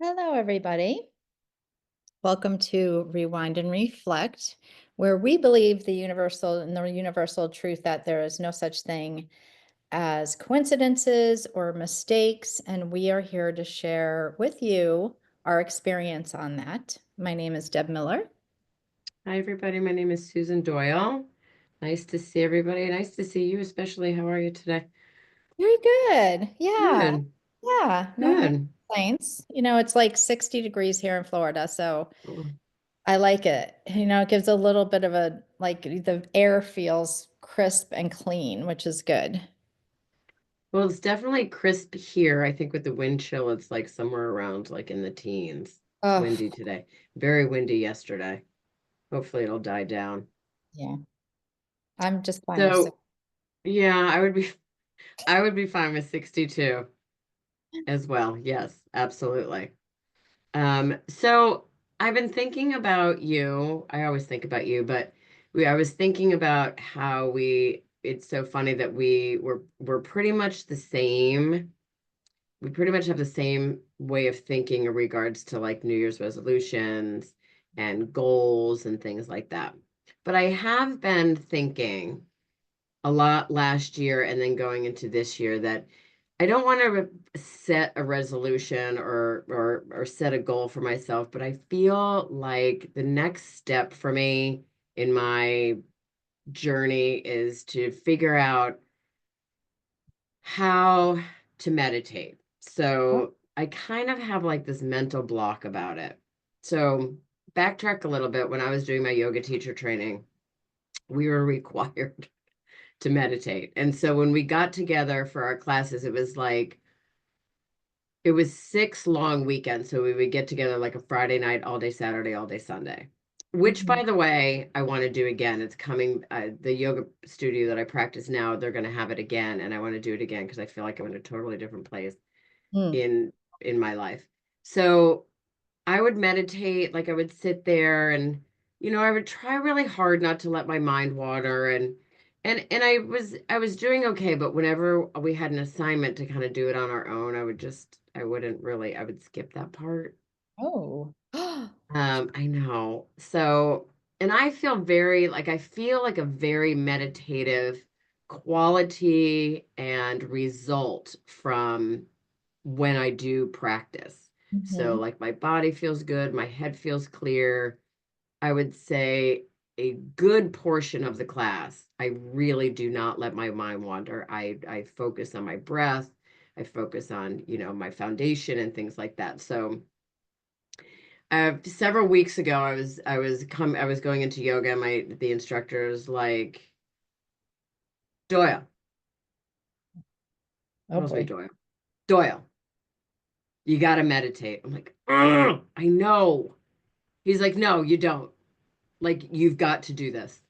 Hello, everybody. Welcome to Rewind and Reflect, where we believe the universal truth that there is no such thing as coincidences or mistakes, and we are here to share with you our experience on that. My name is Deb Miller. Hi, everybody. My name is Susan Doyle. Nice to see everybody. Nice to see you, especially. How are you today? Very good. Yeah. Good, Yeah. No good. complaints. It's like 60 degrees here in Florida, so Oh, I like it. It gives a little bit of the air feels crisp and clean, which is good. well, it's definitely crisp here. I think with the wind chill, it's like somewhere around like in the teens. It's Oh, windy today. Very windy yesterday. Hopefully it'll die down. yeah. I'm just fine with six. So, yeah, I would be fine with 62 as well. Yes, absolutely. So I've been thinking about you. I always think about you, but I was thinking about how it's so funny that we're pretty much the same. We pretty much have the same way of thinking in regards to like New Year's resolutions and goals and things like that. But I have been thinking a lot last year and then going into this year that I don't want to set a resolution or set a goal for myself, but I feel like the next step for me in my journey is to figure out how to meditate. Oh, So I kind of have like this mental block about it. So backtrack a little bit. When I was doing my yoga teacher training, we were required to meditate. And so when we got together for our classes, it was 6 long weekends. So we would get together like a Friday night, all day Saturday, all day Sunday, which mhm. by the way, I want to do again. It's coming, the yoga studio that I practice now, they're going to have it again. And I want to do it again because I feel like I'm in a totally different place Mm. in my life. So I would meditate, like I would sit there and I would try really hard not to let my mind wander and I was doing okay, but whenever we had an assignment to kind of do it on our own, I would skip that part. Oh. I know. So, and I feel like a very meditative quality and result from when I do practice. So, Mhm. like, my body feels good, my head feels clear. I would say a good portion of the class, I really do not let my mind wander. I focus on my breath. I focus on, my foundation and things like that. So, several weeks ago, I was going into yoga. And the instructor is like, Doyle, Oh calls me boy. Doyle. Doyle, you got to meditate. I'm like, "Ugh, I know." He's like, no, you don't. Like, you've got to do this.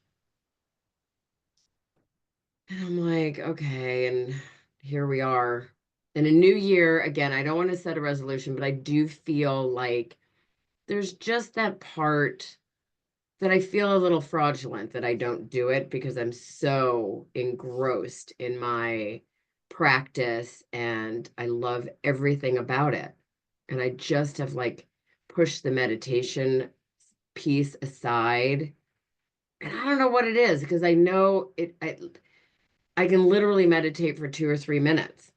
And I'm like, okay. And here we are in a new year. Again, I don't want to set a resolution, but I do feel like there's just that part that I feel a little fraudulent that I don't do it because I'm so engrossed in my practice and I love everything about it. And I just have like pushed the meditation piece aside. And I don't know what it is because I know I can literally meditate for 2 or 3 minutes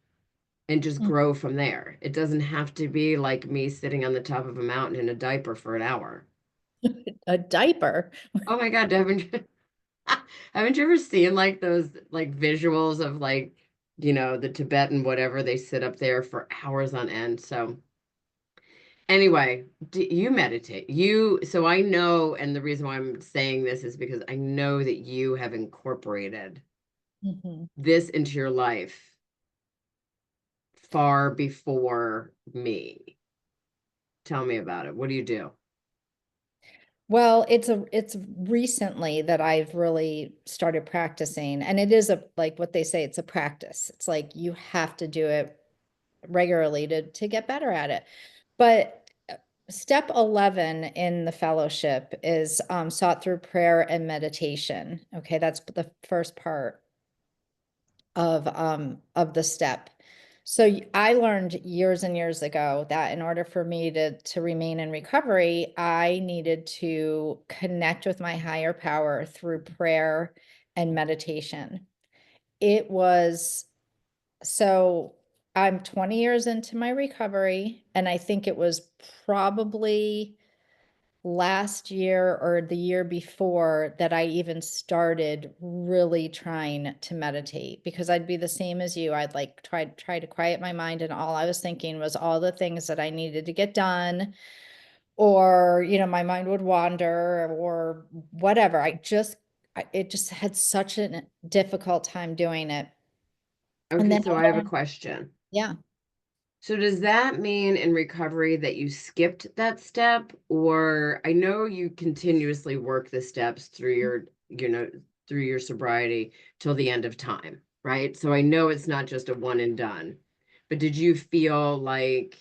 and just Mm. grow from there. It doesn't have to be like me sitting on the top of a mountain in a diaper for an hour. A diaper. Oh my God, haven't you ever seen like those like visuals of like, the Tibetan whatever, they sit up there for hours on end. So anyway, do you meditate? So I know, and the reason why I'm saying this is because I know that you have incorporated Mhm. this into your life far before me. Tell me about it. What do you do? Well, it's recently that I've really started practicing, and it is like what they say, it's a practice. It's like you have to do it regularly to get better at it. But step 11 in the fellowship is sought through prayer and meditation. Okay, that's the first part of the step. I learned years and years ago that in order for me to remain in recovery, I needed to connect with my higher power through prayer and meditation. It was so I'm 20 years into my recovery, and I think it was probably last year or the year before that I even started really trying to meditate, because I'd be the same as you. I'd like try to quiet my mind, and all I was thinking was all the things that I needed to get done, or my mind would wander or whatever. It just had such a difficult time doing it. And Okay, then so I I have a learned, question. yeah. So does that mean in recovery that you skipped that step? Or I know you continuously work the steps through through your sobriety till the end of time, right? So I know it's not just a one and done. But did you feel like,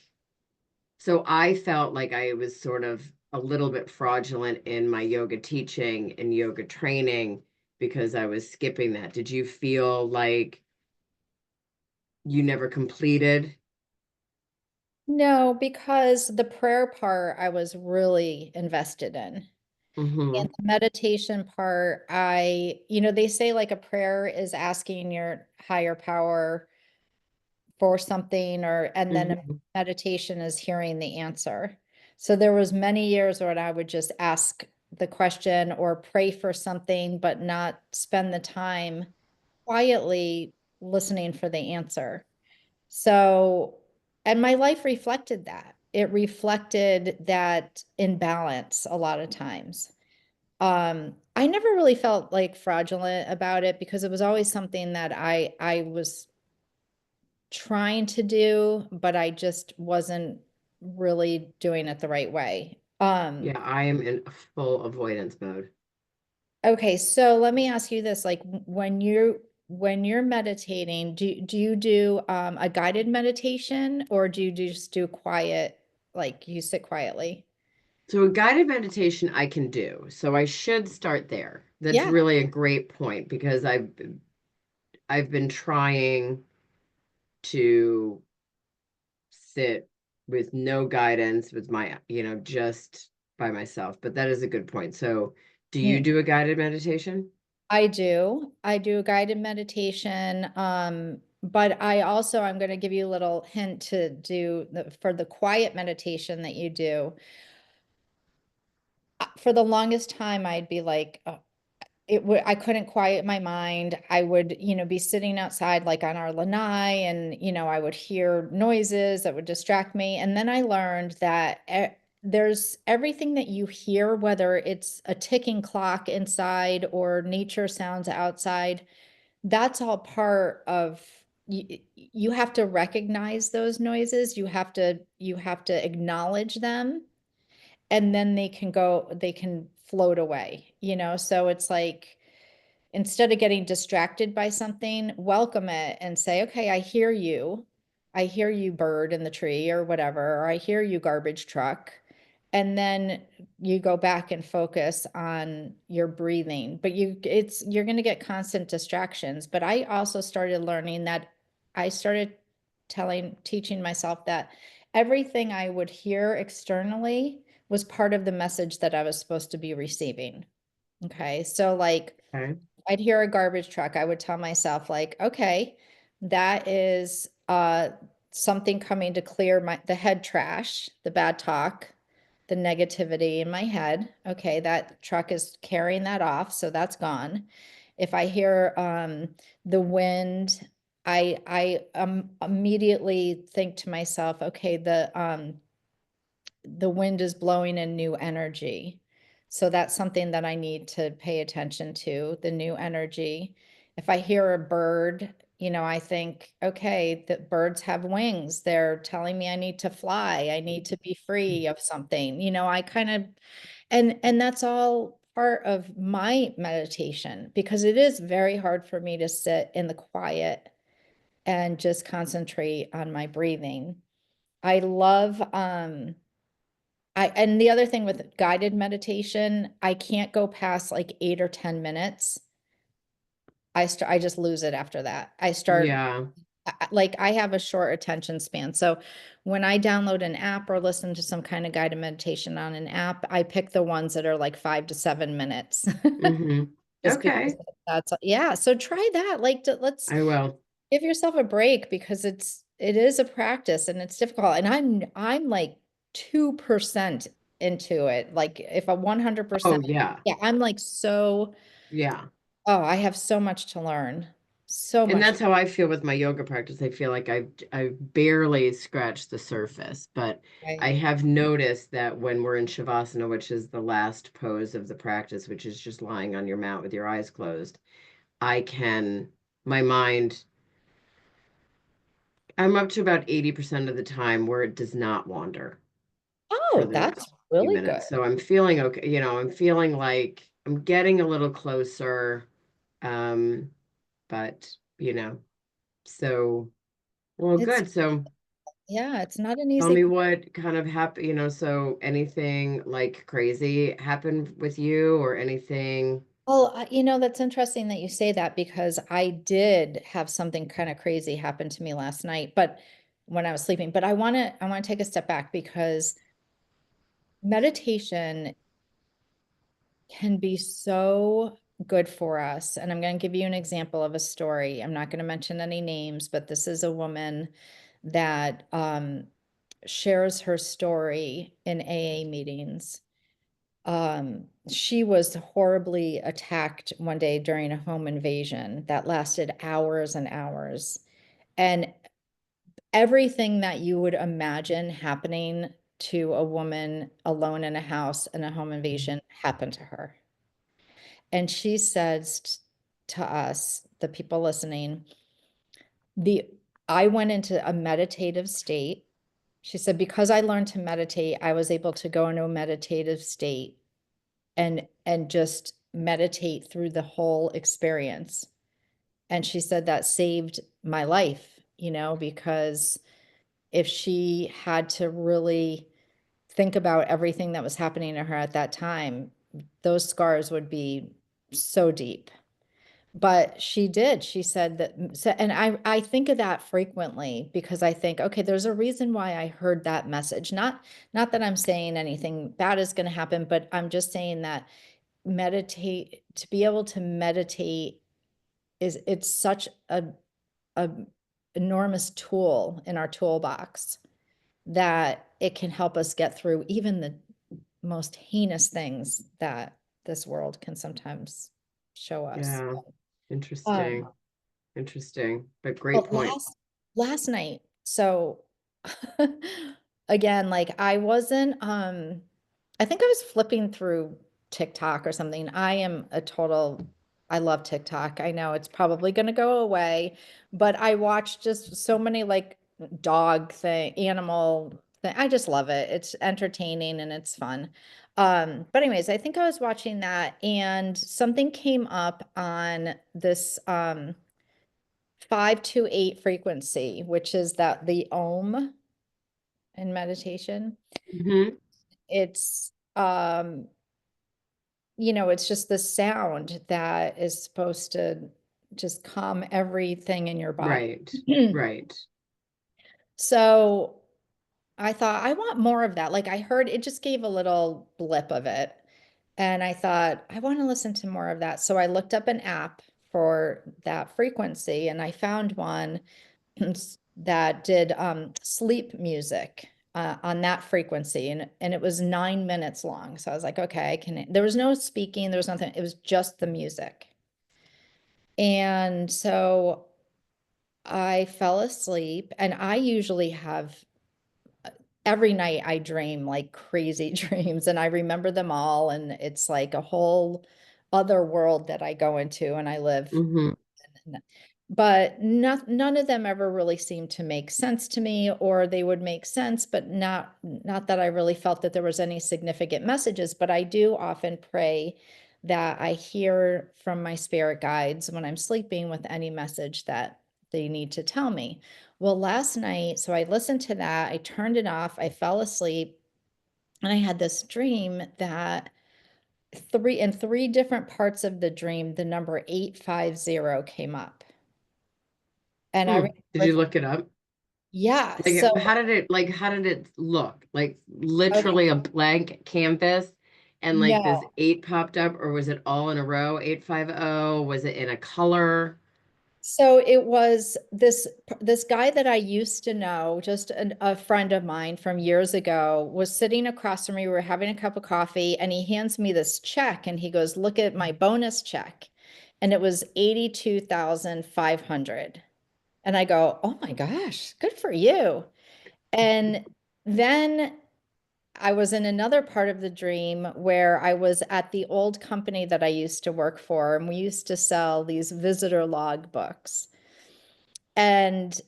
so I felt like I was sort of a little bit fraudulent in my yoga teaching and yoga training because I was skipping that. Did you feel like you never completed? No, because the prayer part I was really invested in. And Mm-hmm. the meditation part, they say like a prayer is asking your higher power for something, and then a Mm-hmm. meditation is hearing the answer. So there was many years when I would just ask the question or pray for something, but not spend the time quietly listening for the answer. So, and my life reflected that. It reflected that imbalance a lot of times. I never really felt like fraudulent about it, because it was always something that I was trying to do, but I just wasn't really doing it the right way. Yeah, I am in full avoidance mode. Okay, so let me ask you this, like when you're meditating, do you do a guided meditation, or do you just do quiet, like you sit quietly? So a guided meditation I can do. So I should start there. That's Yeah. really a great point because I've been trying to sit with no guidance with my, just by myself. But that is a good point. So do you Mm. do a guided meditation? I do. I do a guided meditation. But I'm going to give you a little hint to do for the quiet meditation that you do. For the longest time, I'd be like, I couldn't quiet my mind. I would, be sitting outside like on our lanai, and, I would hear noises that would distract me. And then I learned that there's everything that you hear, whether it's a ticking clock inside or nature sounds outside, that's all part of you have to recognize those noises. You have to acknowledge them, and then they can float away, so it's like, instead of getting distracted by something, welcome it and say, okay, I hear you. I hear you, bird in the tree or whatever, or I hear you, garbage truck. And then you go back and focus on your breathing. But you're going to get constant distractions. But I also started learning that I started teaching myself that everything I would hear externally was part of the message that I was supposed to be receiving. Okay. So like, Okay. I'd hear a garbage truck, I would tell myself like, okay, that is something coming to clear the head trash, the bad talk, the negativity in my head. Okay, that truck is carrying that off, so that's gone. If I hear the wind, I immediately think to myself, okay, the wind is blowing in new energy. So that's something that I need to pay attention to, the new energy. If I hear a bird, I think, okay, the birds have wings. They're telling me I need to fly. I need to be free of something. I kind of, and that's all part of my meditation, because it is very hard for me to sit in the quiet and just concentrate on my breathing. I love and the other thing with guided meditation, I can't go past like 8 or 10 minutes. I just lose it after that. Yeah. like I have a short attention span. So when I download an app or listen to some kind of guided meditation on an app, I pick the ones that are like 5 to 7 minutes. Hmm. Just because Okay, that's, yeah. So try that. Like, let's I will. give yourself a break because it is a practice and it's difficult. And I'm like 2% into it. Like if a Oh 100%, yeah. yeah, I'm like so, Yeah. oh, I have so much to learn. So And much. that's how I feel with my yoga practice. I feel like I've barely scratched the surface, but I Right. have noticed that when we're in Shavasana, which is the last pose of the practice, which is just lying on your mat with your eyes closed, I can, my mind, I'm up to about 80% of the time where it does not wander for Oh, the that's next few really good. minutes. So I'm feeling okay, I'm feeling like I'm getting a little closer. Um, but so well, It's, good. So yeah, it's not an tell easy. me what kind of happened, so anything like crazy happened with you or anything? Well, that's interesting that you say that because I did have something kind of crazy happen to me last night, but when I was sleeping, but I want to take a step back because meditation can be so good for us. And I'm going to give you an example of a story. I'm not going to mention any names, but this is a woman that shares her story in AA meetings. She was horribly attacked one day during a home invasion that lasted hours and hours. And everything that you would imagine happening to a woman alone in a house in a home invasion happened to her. And she says to us, the people listening, the I went into a meditative state. She said, because I learned to meditate, I was able to go into a meditative state and just meditate through the whole experience. And she said that saved my life, because if she had to really think about everything that was happening to her at that time, those scars would be so deep. But she did. She said that, and I think of that frequently because I think, okay, there's a reason why I heard that message. Not that I'm saying anything bad is going to happen, but I'm just saying that to be able to meditate it's such a enormous tool in our toolbox that it can help us get through even the most heinous things that this world can sometimes show us. Yeah, Um, interesting. Interesting, but great but point. last night, so again, like I wasn't I think I was flipping through TikTok or something. I love TikTok. I know it's probably going to go away, but I watch just so many like animal thing. I just love it. It's entertaining and it's fun. But anyways, I think I was watching that and something came up on this 528 frequency, which is that the Om in meditation. Hmm. It's it's just the sound that is supposed to just calm everything in your body. Right, right. So I thought I want more of that. Like I heard it just gave a little blip of it. And I thought I want to listen to more of that. So I looked up an app for that frequency and I found one that did sleep music on that frequency, and it was 9 minutes long. So I was like, okay, I can. There was no speaking, there was nothing. It was just the music, and so I fell asleep. And I usually have every night I dream like crazy dreams, and I remember them all, and it's like a whole other world that I go into, and I live. Hmm. But none of them ever really seemed to make sense to me, or they would make sense, but not that I really felt that there was any significant messages. But I do often pray that I hear from my spirit guides when I'm sleeping with any message that they need to tell me. Well, last night, so I listened to that, I turned it off, I fell asleep, and I had this dream that in three different parts of the dream, the number 850 came up. And I Hmm. Did you remember, look it up? yeah, so, Like how did it look? Like okay, literally a blank canvas and like this no. eight popped up, or was it all in a row? 850? Was it in a color? So it was this guy that I used to know, just a friend of mine from years ago, was sitting across from me. We were having a cup of coffee, and he hands me this check, and he goes, "Look at my bonus check," and it was 82,500. And I go, "Oh my gosh, good for you!" And then I was in another part of the dream where I was at the old company that I used to work for, and we used to sell these visitor log books. And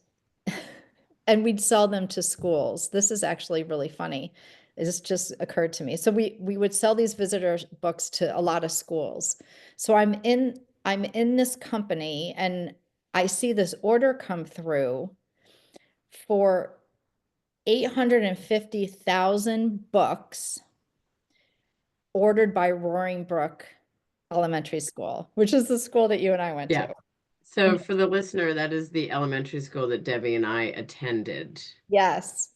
and we'd sell them to schools. This is actually really funny. This just occurred to me. So we would sell these visitor books to a lot of schools. So I'm in this company and I see this order come through for 850,000 books ordered by Roaring Brook Elementary School, which is the school that you and I went Yeah. to. So And for the listener, that is the elementary school that Debbie and I attended. yes.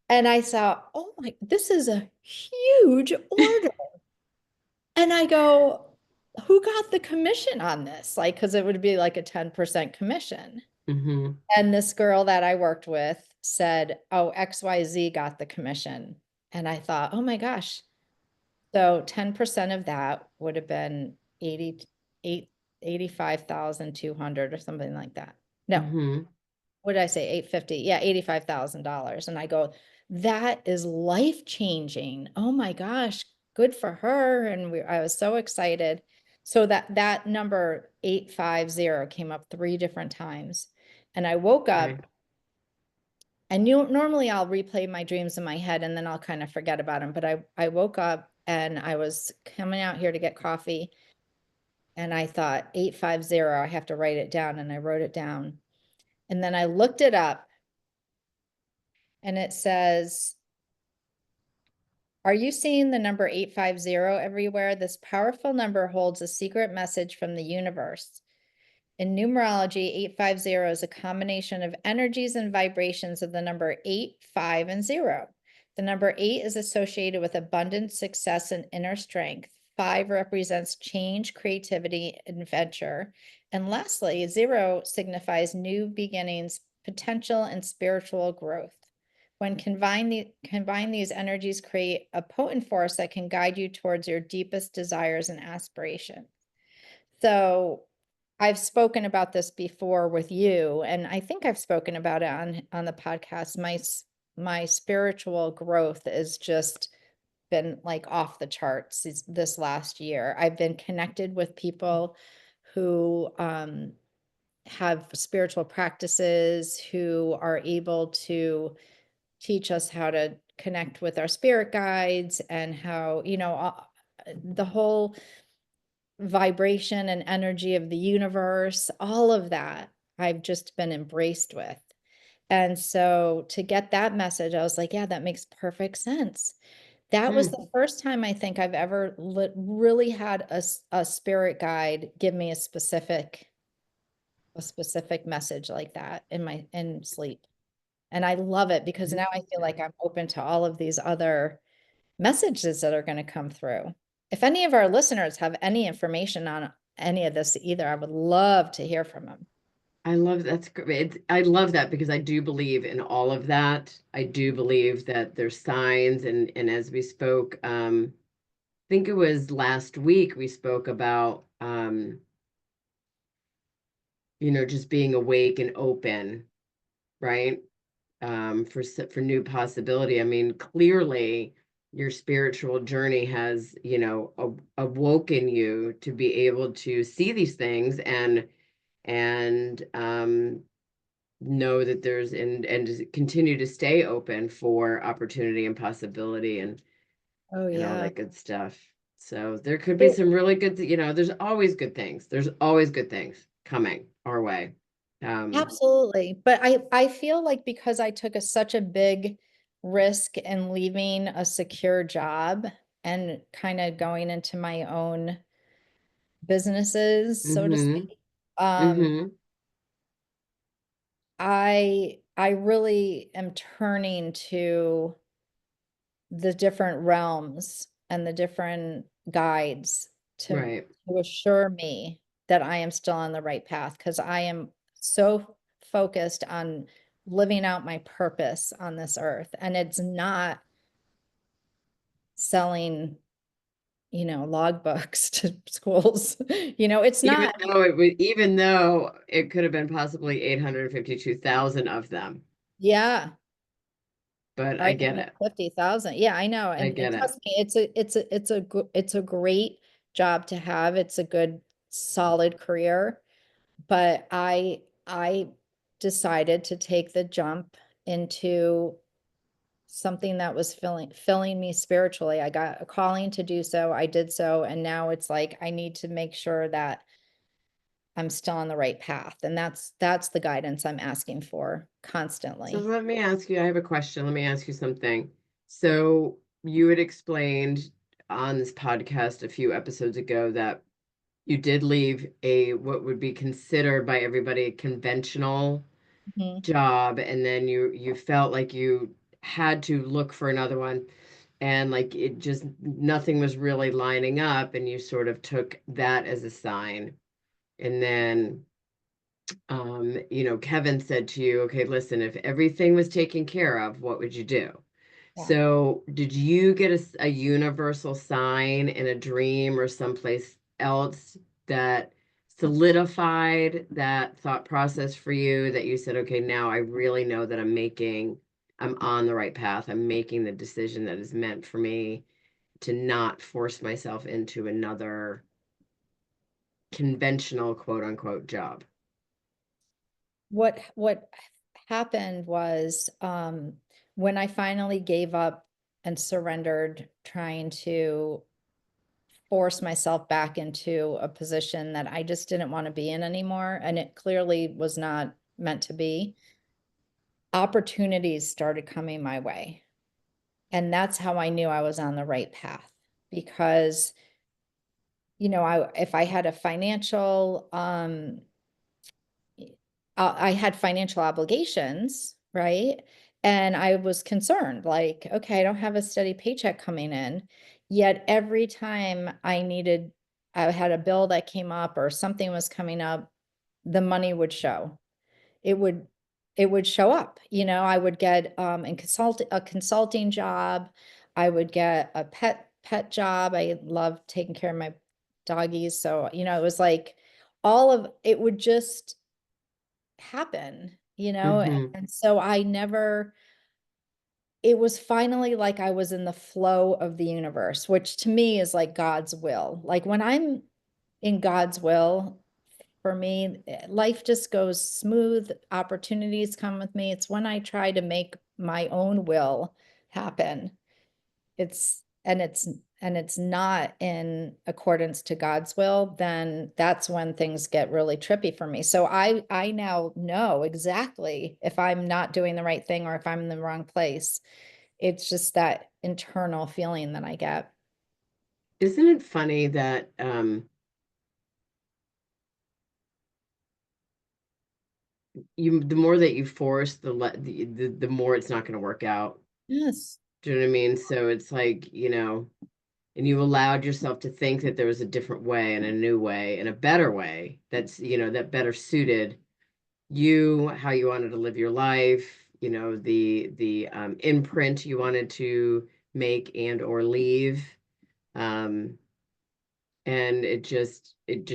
And I saw, oh my, this is a huge order. And I go, who got the commission on this? Like, because it would be like a 10% commission. Hmm. And this girl that I worked with said, oh, XYZ got the commission. And I thought, oh my gosh. So 10% of that would have been 88, 85,200 or something like that. No, Hmm. what did I say? 850. Yeah, $85,000. And I go, that is life changing. Oh my gosh, good for her. And I was so excited. So that number 850 came up three different times. And I woke Okay. up and normally I'll replay my dreams in my head and then I'll kind of forget about them. But I woke up and I was coming out here to get coffee and I thought 850, I have to write it down. And I wrote it down. And then I looked it up and it says, are you seeing the number 850 everywhere? This powerful number holds a secret message from the universe. In numerology, 850 is a combination of energies and vibrations of the number 8, 5, and 0. The number 8 is associated with abundance, success, and inner strength. 5 represents change, creativity, adventure. And lastly, 0 signifies new beginnings, potential, and spiritual growth. When combine these energies, create a potent force that can guide you towards your deepest desires and aspirations. So I've spoken about this before with you, and I think I've spoken about it on the podcast. My spiritual growth has just been like off the charts this last year. I've been connected with people who have spiritual practices, who are able to teach us how to connect with our spirit guides and how, the whole vibration and energy of the universe, all of that I've just been embraced with. And so to get that message, I was like, yeah, that makes perfect sense. That was Hmm. the first time I think I've ever really had a spirit guide give me a specific message like that in sleep. And I love it because now I feel like Interesting. I'm open to all of these other messages that are going to come through. If any of our listeners have any information on any of this either, I would love to hear from them. I love that's great. I love that because I do believe in all of that. I do believe that there's signs and as we spoke, I think it was last week we spoke about just being awake and open, right? For new possibility. I mean, clearly your spiritual journey has, awoken you to be able to see these things and know that there's and to continue to stay open for opportunity and possibility Oh, and all yeah. that good stuff. So there could be It, some really good, there's always good things. There's always good things coming our way. Um, absolutely. But I feel like because I took such a big risk in leaving a secure job and kind of going into my own businesses, so to mm-hmm, speak, um, mm-hmm, I really am turning to the different realms and the different guides to Right. assure me that I am still on the right path, because I am so focused on living out my purpose on this earth, and it's not selling, logbooks to schools. It's not. Even though it could have been possibly 852,000 of them, Yeah. but Or I get it. 850,000. Yeah, I know. I And get it. trust me, it's a great job to have. It's a good, solid career. But I decided to take the jump into something that was filling me spiritually. I got a calling to do so. I did so, and now it's like I need to make sure that I'm still on the right path. And that's the guidance I'm asking for So constantly. let me ask you, I have a question. Let me ask you something. So you had explained on this podcast a few episodes ago that you did leave a what would be considered by everybody a conventional Mhm. job, and then you felt like you had to look for another one, and like it just nothing was really lining up, and you sort of took that as a sign. And then Kevin said to you, okay, listen, if everything was taken care of, what would you do? Yeah. So, did you get a universal sign in a dream or someplace else that solidified that thought process for you that you said, okay, now I really know that I'm on the right path. I'm making the decision that is meant for me to not force myself into another conventional quote unquote job. What happened was, when I finally gave up and surrendered trying to force myself back into a position that I just didn't want to be in anymore, and it clearly was not meant to be, opportunities started coming my way. And that's how I knew I was on the right path, because, I if I had a financial I had financial obligations, right? And I was concerned, like, okay, I don't have a steady paycheck coming in. Yet every time I had a bill that came up or something was coming up, the money would show. It would, it would show up. I would get a consulting job. I would get a pet job. I love taking care of my doggies. So, it was like all of it would just happen, Mm-hmm. and so it was finally like I was in the flow of the universe, which to me is like God's will. Like when I'm in God's will, for me, life just goes smooth, opportunities come with me. It's when I try to make my own will happen, it's and it's and it's not in accordance to God's will, then that's when things get really trippy for me. So I now know exactly if I'm not doing the right thing or if I'm in the wrong place. It's just that internal feeling that I get. Isn't it funny that the more that you force the more it's not going to work out. Yes. Do you know what I mean? So it's like, and you allowed yourself to think that there was a different way and a new way and a better way that's, that better suited you, how you wanted to live your life, the imprint you wanted to make and or leave. Um, and it just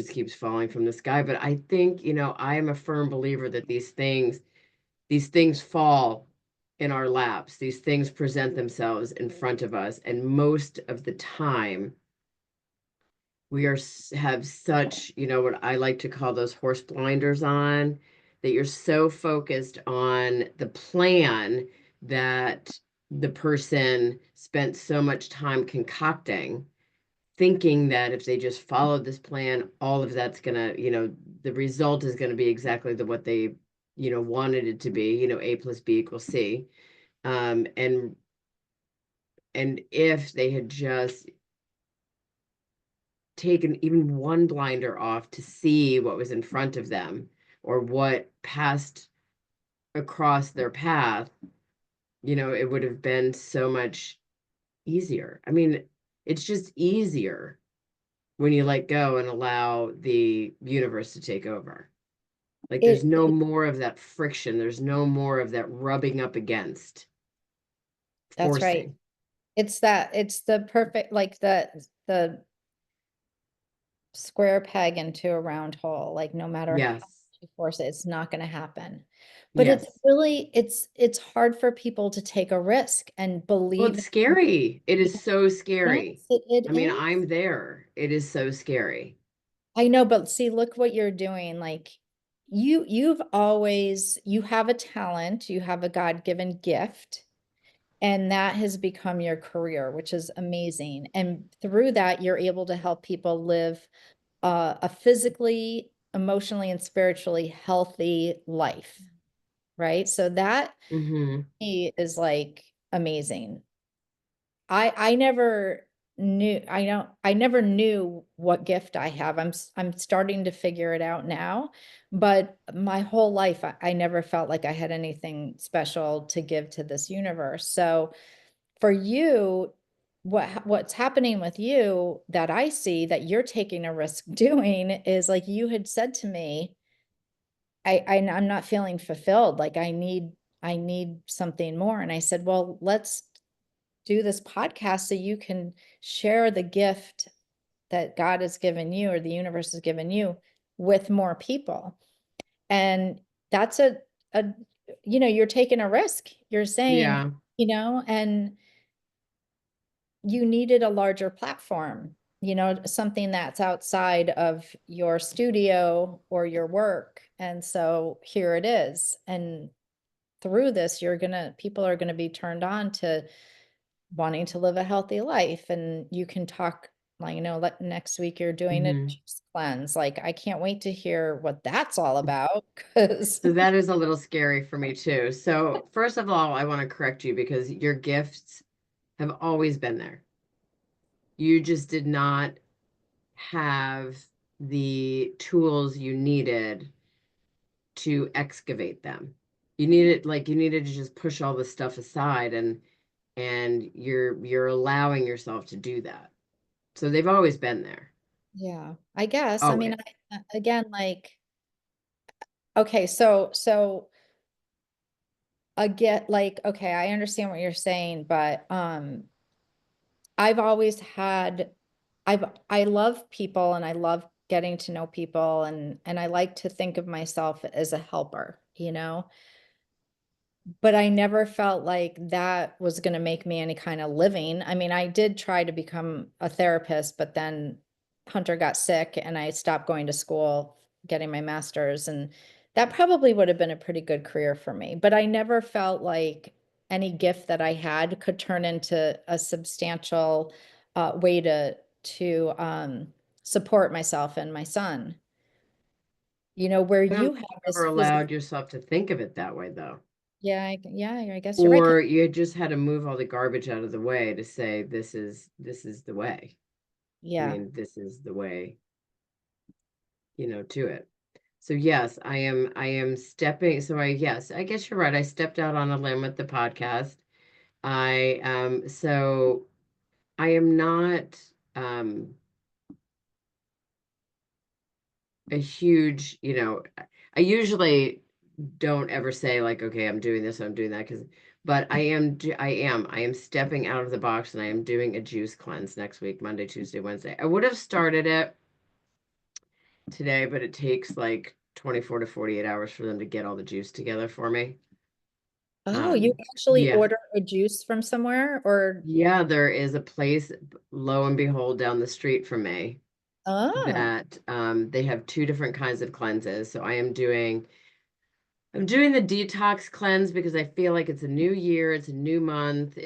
keeps falling from the sky. But I think, I am a firm believer that these things fall in our laps. These things present themselves in front of us. And most of the time, have such, what I like to call those horse blinders on, that you're so focused on the plan that the person spent so much time concocting, thinking that if they just followed this plan, all of that's gonna, the result is gonna be exactly what they, wanted it to be, A plus B equals C. Um, and and if they had just taken even one blinder off to see what was in front of them or what past across their path, it would have been so much easier. I mean, it's just easier when you let go and allow the universe to take over. Like there's It, no more of that friction. There's no more of that rubbing up against, that's right. forcing. It's the perfect, like the square peg into a round hole. Like no matter how Yes. you force it, it's not going to happen. But it's Yes. really, it's hard for people to take a risk and Well, believe it's in scary. It is so yes, scary. it I mean, is. I'm there. It is so scary. I know, but see, look what you're doing. Like you have a talent, you have a God-given gift, and that has become your career, which is amazing. And through that, you're able to help people live a physically, emotionally, and spiritually healthy life, right? So that Hmm. is like amazing. I never knew I never knew what gift I have. I'm starting to figure it out now, but my whole life I never felt like I had anything special to give to this universe. So for you, what's happening with you that I see that you're taking a risk doing is like you had said to me, I'm not feeling fulfilled. Like I need something more. And I said, well, let's do this podcast so you can share the gift that God has given you or the universe has given you with more people. And that's a you're taking a risk. You're saying, Yeah. and you needed a larger platform, something that's outside of your studio or your work. And so here it is. And through this, people are gonna be turned on to wanting to live a healthy life. And you can talk, like, like next week you're doing a Hmm. juice cleanse. Like, I can't wait to hear what that's all about. Because So that is a little scary for me too. So first of all, I want to correct you because your gifts have always been there. You just did not have the tools you needed to excavate them. You needed to just push all this stuff aside, and you're allowing yourself to do that. So they've always been there. yeah, I guess. I mean, Always. again, like, okay, so I get like, okay, I understand what you're saying, but I've always had I love people and I love getting to know people and I like to think of myself as a helper, but I never felt like that was going to make me any kind of living. I mean, I did try to become a therapist, but then Hunter got sick and I stopped going to school, getting my master's, and that probably would have been a pretty good career for me. But I never felt like any gift that I had could turn into a substantial way to support myself and my son. Where I don't you think have you ever this physical, allowed yourself to think of it that way, though. yeah, I guess you're right. Or you just had to move all the garbage out of the way to say this is the way. I Yeah. mean, this is the way, to it. So yes, I am stepping. So yes, I guess you're right. I stepped out on a limb with the podcast. So I am not um a huge, I usually don't ever say like, okay, I'm doing this, I'm doing that, but I am stepping out of the box and I am doing a juice cleanse next week, Monday, Tuesday, Wednesday. I would have started it today, but it takes like 24 to 48 hours for them to get all the juice together for me. Oh, you actually Yeah. order a juice from somewhere or Yeah, there is a place, lo and behold, down the street from me oh, that they have two different kinds of cleanses. So I'm doing the detox cleanse because I feel like it's a new year, it's a new month.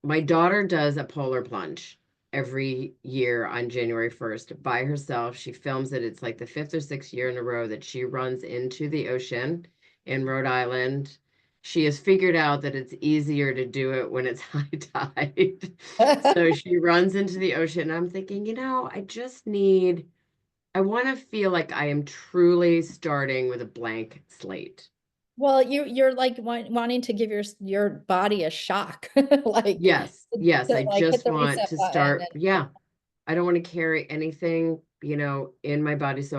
My daughter does a polar plunge every year on January 1st by herself. She films it. It's like the fifth or sixth year in a row that she runs into the ocean in Rhode Island. She has figured out that it's easier to do it when it's high tide. So she runs into the ocean. And I'm thinking, I just need I want to feel like I am truly starting with a blank slate. Well, you're like wanting to give your body a shock, like Yes, yes, to I like hit just the want reset to button start. Yeah, I don't want to carry anything, in my body. So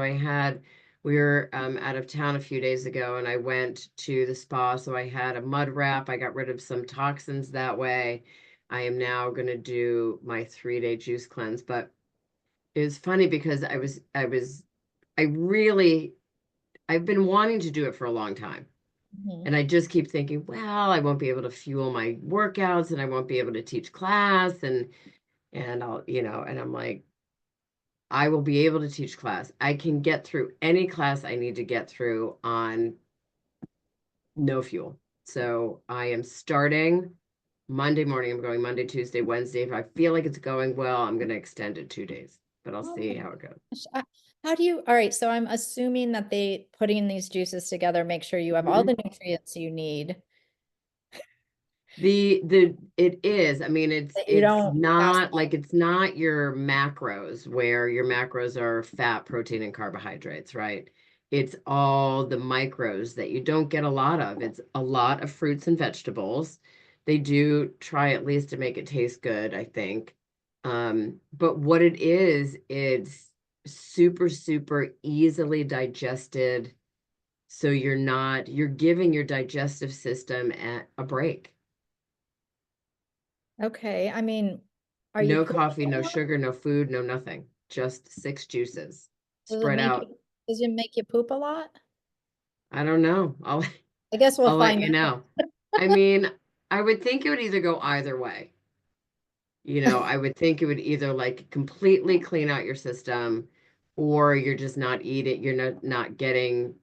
we were out of town a few days ago and I went to the spa. So I had a mud wrap. I got rid of some toxins that way. I am now going to do my 3-day juice cleanse. But it was funny because I really, I've been wanting to do it for a long time. Mhm. And I just keep thinking, well, I won't be able to fuel my workouts and I won't be able to teach class and and I'm like, I will be able to teach class. I can get through any class I need to get through on no fuel. So I am starting Monday morning. I'm going Monday, Tuesday, Wednesday. If I feel like it's going well, I'm going to extend it 2 days, but I'll Oh see my how it goes. gosh. How do you, all right, so I'm assuming that they putting these juices together make sure you have all Mhm. the nutrients you need, It is. I mean, that you it's don't pass not like it's not your macros where your macros are fat, protein, and carbohydrates, right? It's all the micros that you don't get a lot of. It's a lot of fruits and vegetables. They do try at least to make it taste good, I think. But what it is, it's super, super easily digested. So you're giving your digestive system a break. Okay, I mean, are you No pooping coffee, a no lot? sugar, no food, no nothing. Just 6 juices Does it spread make out. you, does it make you poop a lot? I don't know. I guess we'll I'll let find you out. know. I mean, I would think it would either go either way. I would think it would either like completely clean out your system or you're just not eating, you're not getting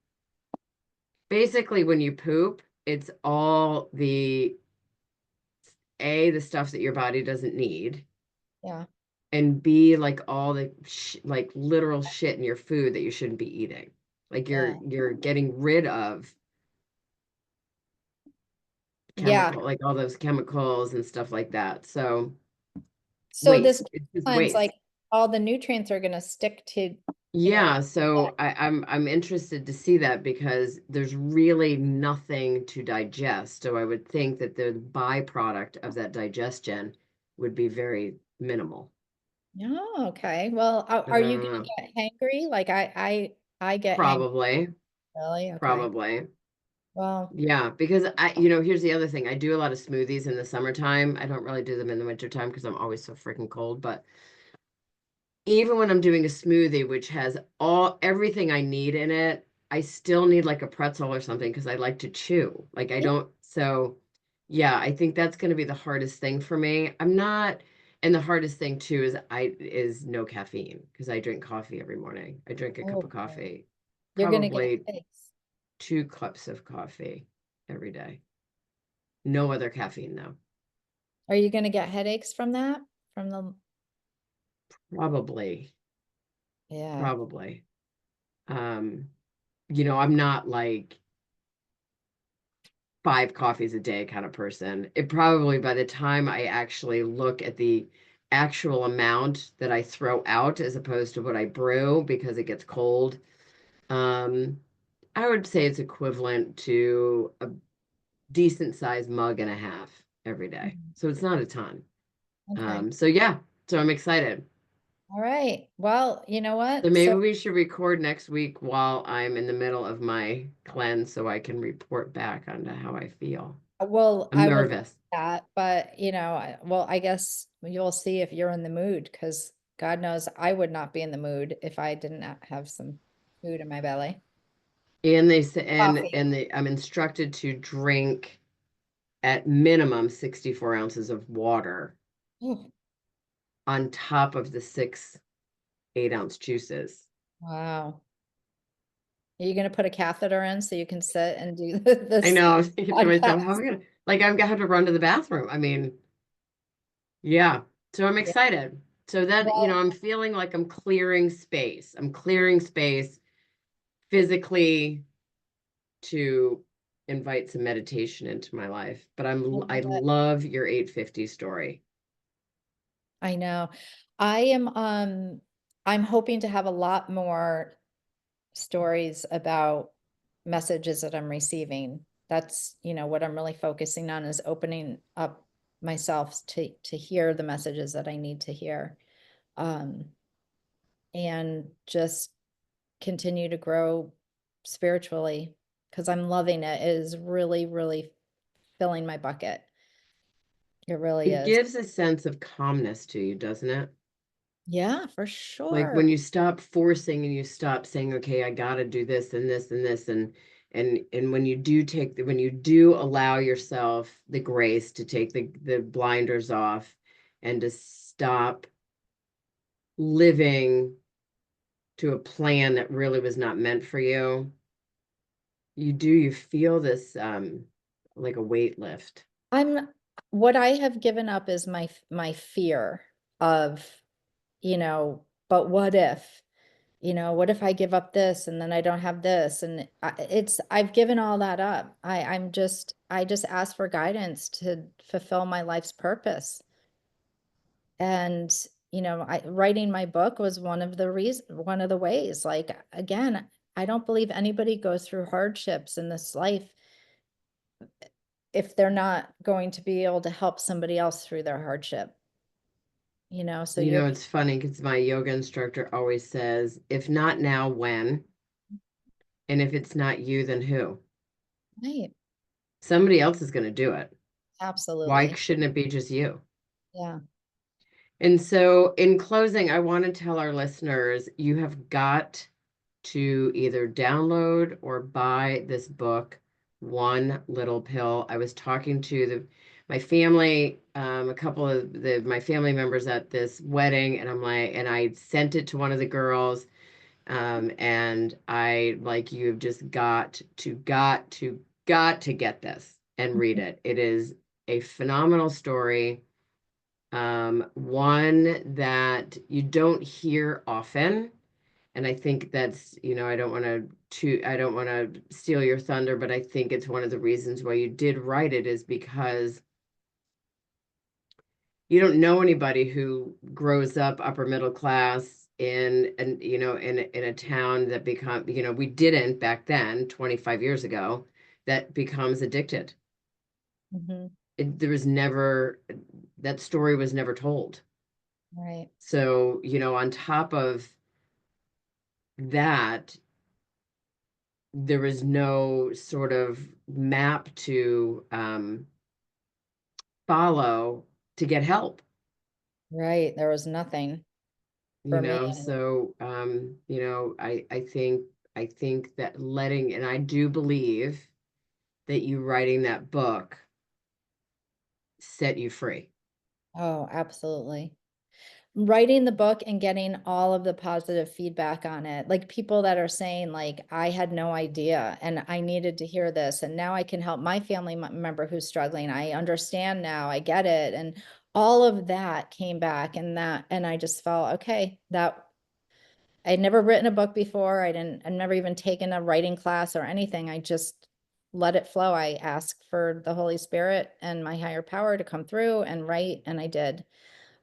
basically when you poop, it's all the stuff that your body doesn't need. Yeah, And B, like all the like literal shit in your food that you shouldn't be eating. Like yeah, you're getting rid of yeah. like all those chemicals and stuff like that. So So this waste. It's just cleanse, waste. like all the nutrients are gonna stick to, Yeah, that. so I'm interested to see that because there's really nothing to digest. So I would think that the byproduct of that digestion would be very minimal. Oh, okay. Well, But are I you don't know. gonna get hangry? Like I get hangry. Probably, Really? Okay. probably. Well, Yeah, because here's the other thing. I do a lot of smoothies in the summertime. I don't really do them in the wintertime because I'm always so freaking cold. But even when I'm doing a smoothie, which has everything I need in it, I still need like a pretzel or something because I like to chew. Like I yeah. don't, so yeah, I think that's going to be the hardest thing for me. I'm not, and the hardest thing too is no caffeine because I drink coffee every morning. I drink a cup Oh of boy. coffee, You're gonna get probably headaches. 2 cups of coffee every day. No other caffeine though. Are you gonna get headaches from that? From the, Probably, yeah. probably. Um, I'm not like 5 coffees a day kind of person. It probably by the time I actually look at the actual amount that I throw out as opposed to what I brew because it gets cold, um, I would say it's equivalent to a decent sized mug and a half every day. Mhm. So it's not a ton. Okay. So yeah, so I'm excited. All right. Well, you know So what? maybe So, we should record next week while I'm in the middle of my cleanse so I can report back on how I feel. well, I'm I would love nervous. that, but well, I guess you'll see if you're in the mood, because God knows I would not be in the mood if I didn't have some food in my belly. And they say, Coffee. I'm instructed to drink at minimum 64 ounces of water Oh, on top of the 8-ounce juices. wow. Are you gonna put a catheter in so you can sit and do I this know, I was thinking to myself, how am podcast? I gonna, like, I'm gonna have to run to the bathroom. I mean, yeah. So I'm Yeah. excited. So that, Well, I'm feeling like I'm clearing space. I'm clearing space physically to invite some meditation into my life. But I love your 850 story. I know. I am I'm hoping to have a lot more stories about messages that I'm receiving. That's, what I'm really focusing on is opening up myself to hear the messages that I need to hear. Um, and just continue to grow spiritually because I'm loving it. It is really, really filling my bucket. It really It is. gives a sense of calmness to you, doesn't it? Yeah, for Like sure. when you stop forcing and you stop saying, okay, I got to do this and this and this and when you do when you do allow yourself the grace to take the blinders off and to stop living to a plan that really was not meant for you, you feel this like a weight lift. I'm what I have given up is my fear of, but what if? What if I give up this and then I don't have this? And I've given all that up. I just ask for guidance to fulfill my life's purpose. And, writing my book was one of the ways. Like, again, I don't believe anybody goes through hardships in this life if they're not going to be able to help somebody else through their hardship, so You you're know, it's funny because my yoga instructor always says, if not now, when? And if it's not you, then who? right. Somebody else is going to do it. Why Absolutely. shouldn't it be just you? Yeah. And so, in closing, I want to tell our listeners you have got to either download or buy this book, One Little Pill. I was talking to my family, a couple of my family members at this wedding, and I'm like, and I sent it to one of the girls, and I like, you've just got to get this and read it. It is a phenomenal story, one that you don't hear often. And I think that's, I don't want to steal your thunder, but I think it's one of the reasons why you did write it is because you don't know anybody who grows up upper middle class in a town that we didn't back then, 25 years ago, that becomes addicted. Hmm. There was never, that story was never told. Right. So, on top of that, there was no sort of map to follow to get help, Right. There was nothing for me. so I think that letting, and I do believe that you writing that book set you free. Oh, absolutely. Writing the book and getting all of the positive feedback on it, like people that are saying, like, I had no idea and I needed to hear this. And now I can help my family member who's struggling. I understand now. I get it. And all of that came back and I just felt, okay, that I'd never written a book before. I'd never even taken a writing class or anything. I just let it flow. I asked for the Holy Spirit and my higher power to come through and write, and I did.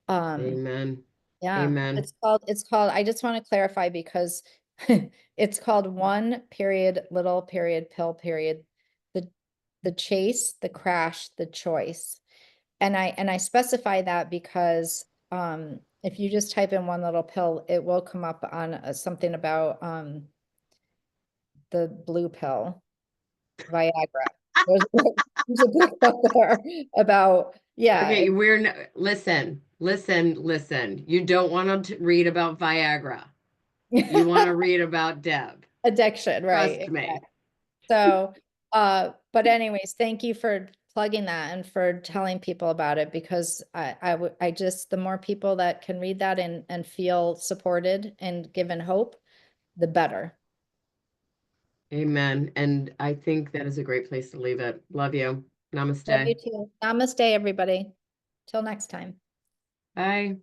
Um, Amen. yeah, Amen. I just want to clarify because it's called one period, little period, pill period, the the chase, the crash, the choice. And I specify that because if you just type in one little pill, it will come up on something about the blue pill, Viagra. There's a book out there about, yeah, Okay, listen. You don't want to read about Viagra. You want to read about Deb. addiction, right? Trust me. So, but anyways, thank you for plugging that and for telling people about it because I just, the more people that can read that and feel supported and given hope, the better. Amen. And I think that is a great place to leave it. Love you. Love you Namaste. too. Namaste, everybody. Till next time. Bye.